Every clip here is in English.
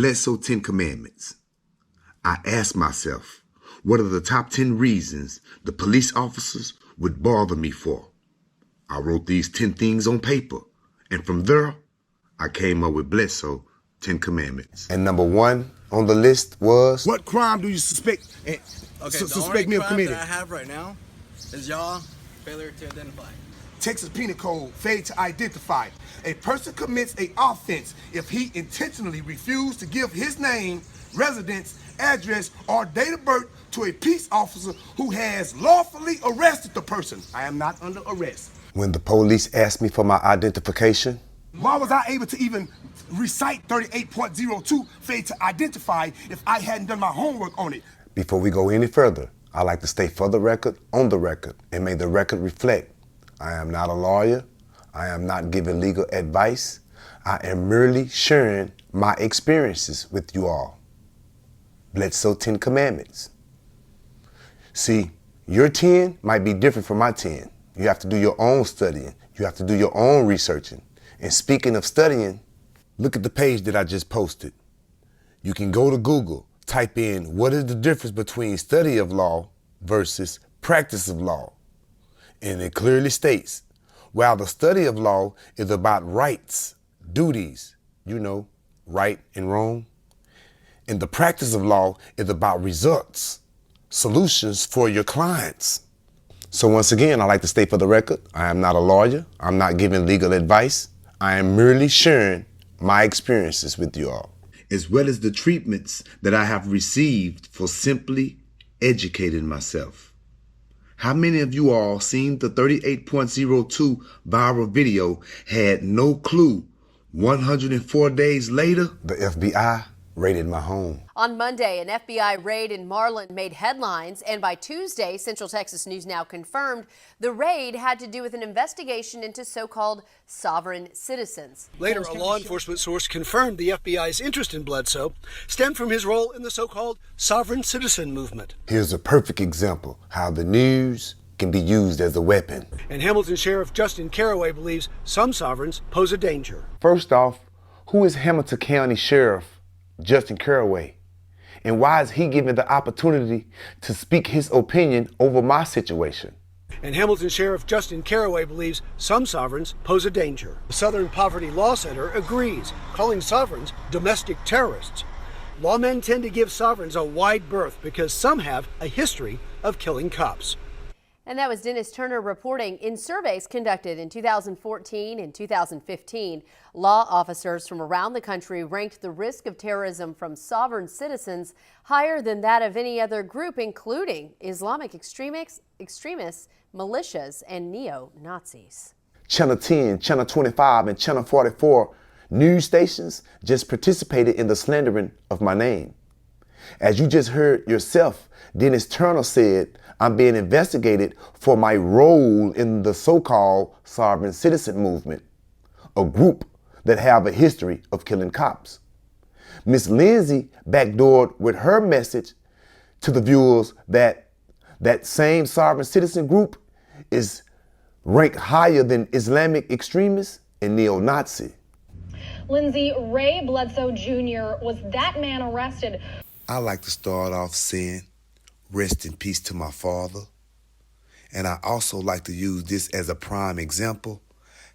Bledsoe 10 Commandments. I asked myself, what are the top 10 reasons the police officers would bother me for? I wrote these 10 things on paper, and from there, I came up with Bledsoe 10 Commandments. And number one on the list was? What crime do you suspect suspect me of committing? The only crime that I have right now is y'all failure to identify. Texas Penal Code, failure to identify. A person commits an offense if he intentionally refused to give his name, residence, address, or date of birth to a peace officer who has lawfully arrested the person. I am not under arrest. When the police asked me for my identification? Why was I able to even recite 38.02 failure to identify if I hadn't done my homework on it? Before we go any further, I like to state for the record, on the record, and may the record reflect, I am not a lawyer. I am not giving legal advice. I am merely sharing my experiences with you all. Bledsoe 10 Commandments. See, your 10 might be different from my 10. You have to do your own studying. You have to do your own researching. And speaking of studying, look at the page that I just posted. You can go to Google, type in what is the difference between study of law versus practice of law. And it clearly states, while the study of law is about rights, duties, right and wrong, and the practice of law is about results, solutions for your clients. So once again, I like to state for the record, I am not a lawyer. I'm not giving legal advice. I am merely sharing my experiences with you all. As well as the treatments that I have received for simply educating myself. How many of you all seen the 38.02 viral video, had no clue 104 days later? The FBI raided my home. On Monday, an FBI raid in Marlin made headlines, and by Tuesday, Central Texas News Now confirmed the raid had to do with an investigation into so-called sovereign citizens. Later, a law enforcement source confirmed the FBI's interest in Bledsoe stemmed from his role in the so-called sovereign citizen movement. Here's a perfect example how the news can be used as a weapon. And Hamilton Sheriff Justin Caraway believes some sovereigns pose a danger. First off, who is Hamilton County Sheriff Justin Caraway? And why is he given the opportunity to speak his opinion over my situation? And Hamilton Sheriff Justin Caraway believes some sovereigns pose a danger. The Southern Poverty Law Center agrees, calling sovereigns domestic terrorists. Lawmen tend to give sovereigns a wide berth because some have a history of killing cops. And that was Dennis Turner reporting. In surveys conducted in 2014 and 2015, law officers from around the country ranked the risk of terrorism from sovereign citizens higher than that of any other group, including Islamic extremists, militias, and neo-Nazis. Channel 10, Channel 25, and Channel 44 news stations just participated in the slandering of my name. As you just heard yourself, Dennis Turner said, I'm being investigated for my role in the so-called sovereign citizen movement, a group that have a history of killing cops. Miss Lindsay backdoored with her message to the viewers that that same sovereign citizen group is ranked higher than Islamic extremists and neo-Nazi. Lindsay, Ray Bledsoe Jr. was that man arrested. I like to start off saying, rest in peace to my father. And I also like to use this as a prime example,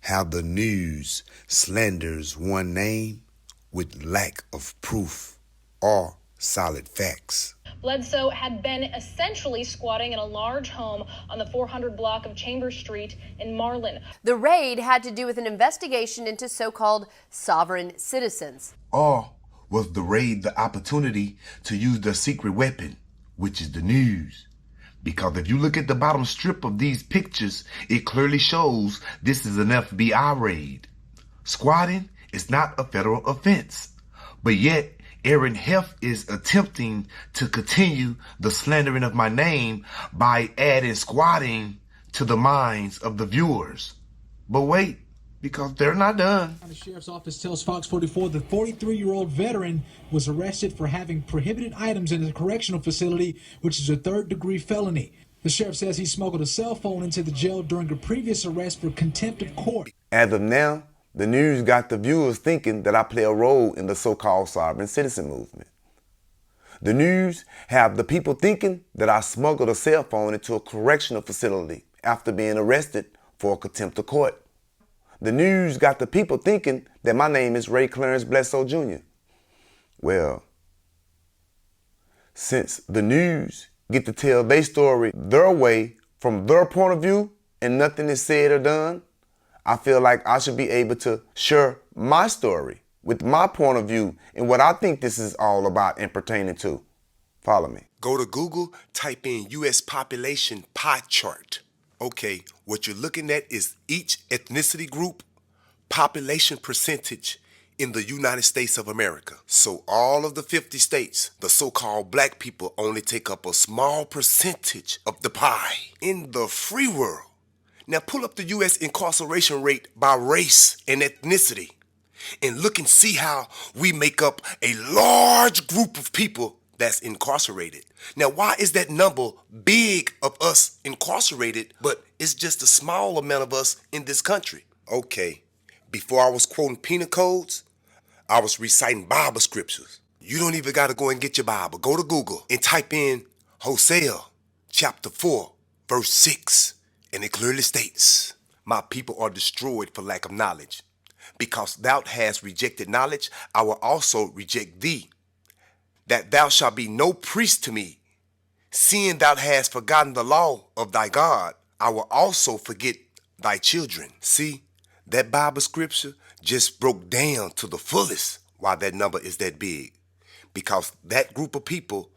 how the news slanders one name with lack of proof or solid facts. Bledsoe had been essentially squatting in a large home on the 400 block of Chambers Street in Marlin. The raid had to do with an investigation into so-called sovereign citizens. Or was the raid the opportunity to use their secret weapon, which is the news? Because if you look at the bottom strip of these pictures, it clearly shows this is an FBI raid. Squatting is not a federal offense, but yet Aaron Heff is attempting to continue the slandering of my name by adding squatting to the minds of the viewers. But wait, because they're not done. The Sheriff's Office tells Fox 44 the 43-year-old veteran was arrested for having prohibited items in a correctional facility, which is a third-degree felony. The sheriff says he smuggled a cell phone into the jail during a previous arrest for contempt of court. As of now, The news got the viewers thinking that I play a role in the so-called sovereign citizen movement. The news have the people thinking that I smuggled a cell phone into a correctional facility after being arrested for contempt of court. The news got the people thinking that my name is Ray Clarence Bledsoe Jr. Well, since the news get to tell their story their way from their point of view and nothing is said or done, I feel like I should be able to share my story with my point of view and what I think this is all about and pertaining to. Follow me. Go to Google, type in U.S. population pie chart. Okay, what you're looking at is each ethnicity group, population percentage in the United States of America. So all of the 50 states, the so-called black people only take up a small percentage of the pie in the free world. Now pull up the U.S. incarceration rate by race and ethnicity and look and see how we make up a large group of people that's incarcerated. Now, why is that number big of us incarcerated, but it's just a small amount of us in this country? Okay, before I was quoting penal codes, I was reciting Bible scriptures. You don't even got to go and get your Bible. Go to Google and type in Hosea chapter 4, verse 6, and it clearly states, "My people are destroyed for lack of knowledge. Because thou hast rejected knowledge, I will also reject thee. That thou shalt be no priest to me. Seeing thou hast forgotten the law of thy God, I will also forget thy children." See, that Bible scripture just broke down to the fullest why that number is that big. Because that group of people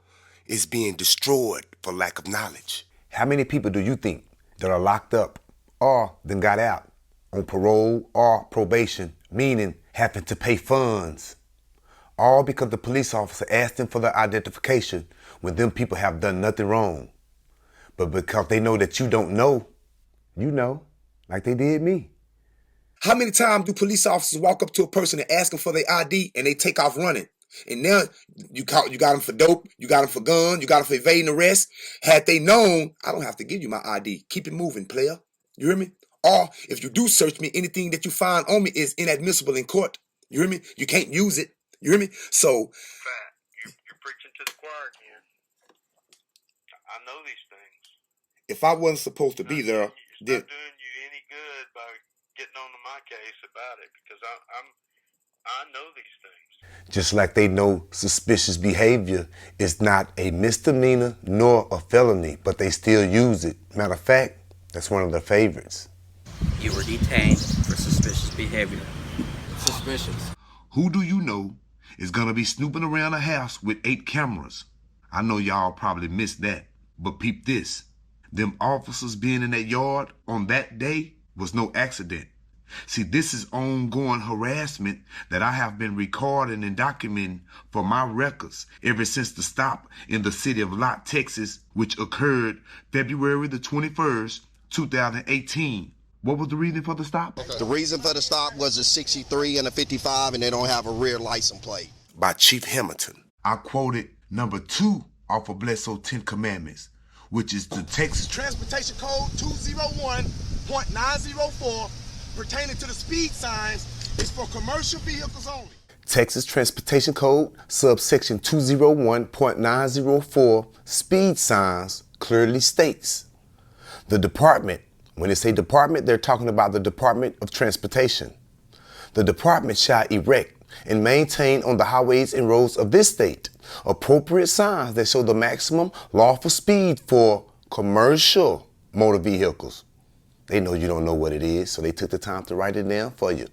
is being destroyed for lack of knowledge. How many people do you think that are locked up or then got out on parole or probation, meaning having to pay funds? All because the police officer asked them for their identification when them people have done nothing wrong. But because they know that you don't know, you know, like they did me. How many times do police officers walk up to a person and ask them for their ID and they take off running? And now you got them for dope, you got them for gun, you got them for evading arrest. Had they known, I don't have to give you my ID. Keep it moving, player. You hear me? Or if you do search me, anything that you find on me is inadmissible in court. You hear me? You can't use it. You hear me? So you're preaching to the choir again. I know these things. if I wasn't supposed to be there, It's not doing you any good by getting onto my case about it, because I know these things. Just like they know suspicious behavior is not a misdemeanor nor a felony, but they still use it. Matter of fact, that's one of their favorites. You were detained for suspicious behavior. Suspicious. Who do you know is gonna be snooping around a house with 8 cameras? I know y'all probably missed that, but peep this. Them officers being in that yard on that day was no accident. See, this is ongoing harassment that I have been recording and documenting for my records ever since the stop in the city of Lott, Texas, which occurred February the 21st, 2018. What was the reason for the stop? The reason for the stop was a 63 and a 55, and they don't have a rear license plate. By Chief Hamilton. I quoted number 2 off of Bledsoe 10 Commandments, which is the Texas Transportation Code 201.904 pertaining to the speed signs is for commercial vehicles only. Texas Transportation Code, subsection 201.904, speed signs clearly states the department. When they say department, they're talking about the Department of Transportation. The department shall erect and maintain on the highways and roads of this state appropriate signs that show the maximum lawful speed for commercial motor vehicles. They know you don't know what it is, so they took the time to write it down for you.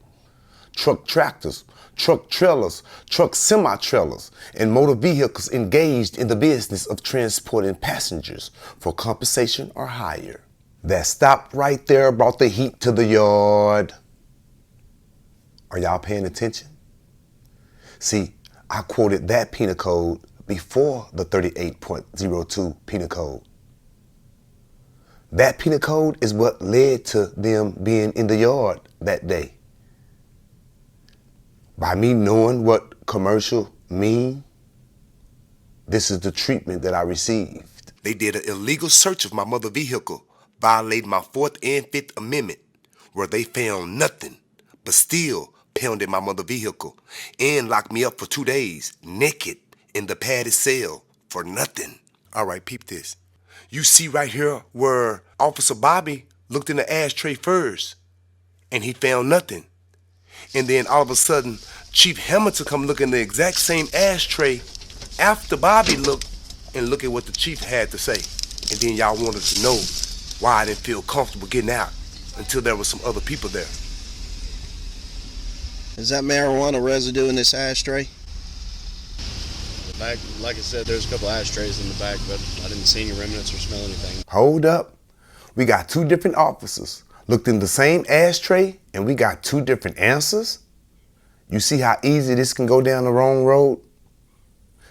Truck tractors, truck trailers, truck semi-trailers, and motor vehicles engaged in the business of transporting passengers for compensation or hire. That stop right there brought the heat to the yard. Are y'all paying attention? See, I quoted that penal code before the 38.02 penal code. That penal code is what led to them being in the yard that day. By me knowing what commercial mean, this is the treatment that I received. They did an illegal search of my mother vehicle, violating my 4th and 5th Amendment, where they found nothing but still pounded my mother's vehicle and locked me up for 2 days, naked in the padded cell for nothing. All right, peep this. You see right here where Officer Bobby looked in the ashtray first, and he found nothing. And then all of a sudden, Chief Hamilton come look in the exact same ashtray after Bobby looked, and look at what the chief had to say. And then y'all wanted to know why I didn't feel comfortable getting out until there was some other people there. Is that marijuana residue in this ashtray? The back, like I said, there's a couple ashtrays in the back, but I didn't see any remnants or smell anything. Hold up. We got 2 different officers looked in the same ashtray and we got 2 different answers? You see how easy this can go down the wrong road?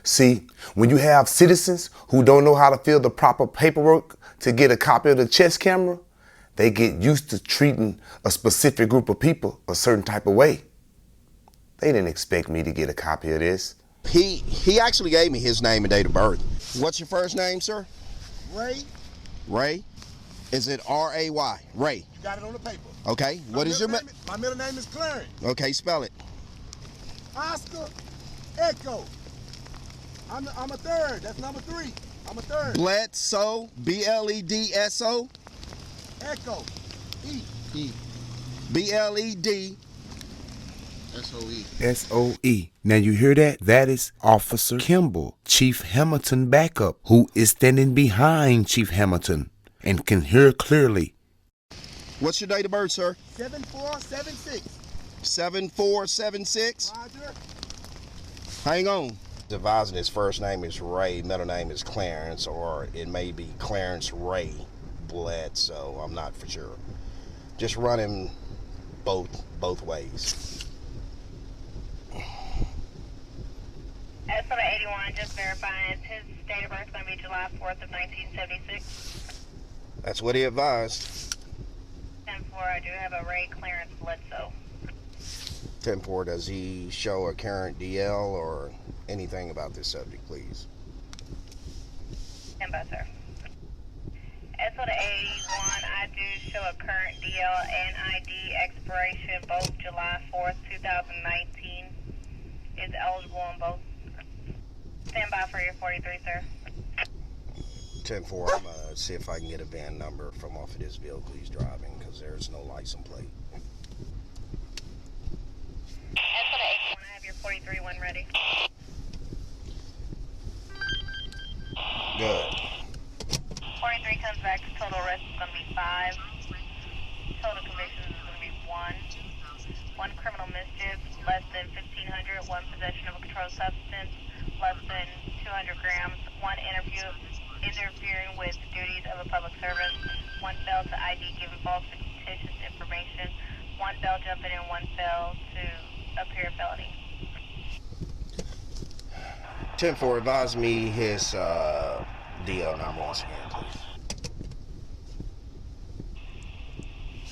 See, when you have citizens who don't know how to fill the proper paperwork to get a copy of the chest camera, they get used to treating a specific group of people a certain type of way. They didn't expect me to get a copy of this. He actually gave me his name and date of birth. What's your first name, sir? Ray. Ray? Is it R-A-Y? Ray. You got it on the paper. Okay. What is your my middle name is Clarence. Okay, spell it. Oscar Echo. I'm a third. That's number 3. I'm a third. Bledsoe. B-L-E-D-S-O. Echo. E. B-L-E-D. S-O-E. S-O-E. Now you hear that? That is Officer Kimball, Chief Hamilton backup, who is standing behind Chief Hamilton and can hear clearly. What's your date of birth, sir? 7476. 7476? Roger. Hang on. Advising his first name is Ray, middle name is Clarence, or it may be Clarence Ray Bledsoe. I'm not for sure. Just run him both ways. As for the 81, just verifying his date of birth is going to be July 4th of 1976. That's what he advised. 10-4, I do have a Ray Clarence Bledsoe. 10-4, does he show a current DL or anything about this subject, please? Stand by, sir. As for the 81, I do show a current DL and ID expiration, both July 4th, 2019. Is eligible on both. Stand by for your 43, sir. 10-4, I'm going to see if I can get a VIN number from off of this vehicle he's driving, because there's no license plate. As for the 81, I have your 43 when ready. Good. 43 comes back, total arrest is going to be 5. Total convictions is going to be 1. 1 criminal mischief, less than 1,500. 1 possession of a controlled substance, less than 200 grams. 1 interfering with the duties of a public servant. 1 fail to ID giving false fictitious information. 1 bail jumping, and 1 fail to appear felony. 10-4, advise me his DL number once again, please.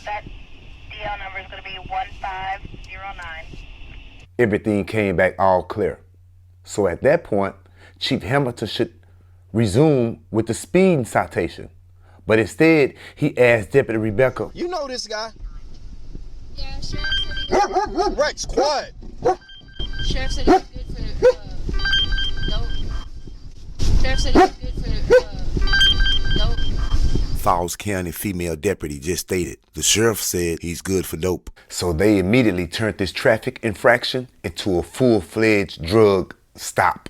That DL number is going to be 1509. Everything came back all clear. So at that point, Chief Hamilton should resume with the speeding citation. But instead, he asked Deputy Rebecca, You know this guy? Yeah, Sheriff said he was Rex, quiet. Sheriff said he was good for dope. Sheriff said he was good for dope. Falls County female deputy just stated. The sheriff said he's good for dope. So they immediately turned this traffic infraction into a full-fledged drug stop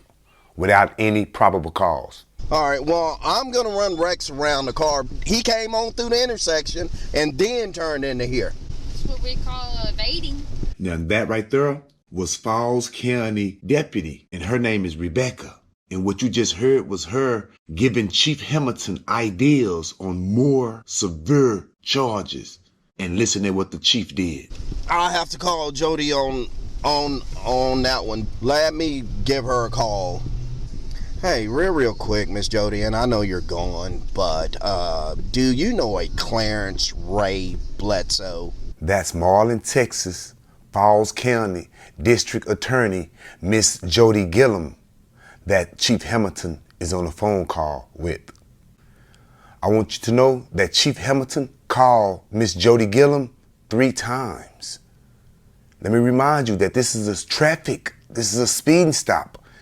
without any probable cause. All right, well, I'm going to run Rex around the car. He came on through the intersection and then turned into here. That's what we call evading. Now that right there was Falls County deputy, and her name is Rebecca. And what you just heard was her giving Chief Hamilton ideas on more severe charges. And listen to what the chief did. I'll have to call Jody on that one. Let me give her a call. Hey, real quick, Miss Jody, and I know you're gone, but do you know a Clarence Ray Bledsoe? That's Marlin, Texas, Falls County District Attorney Miss Jody Gillum that Chief Hamilton is on a phone call with. I want you to know that Chief Hamilton called Miss Jody Gillum 3 times. Let me remind you that this is a traffic. This is a speeding stop.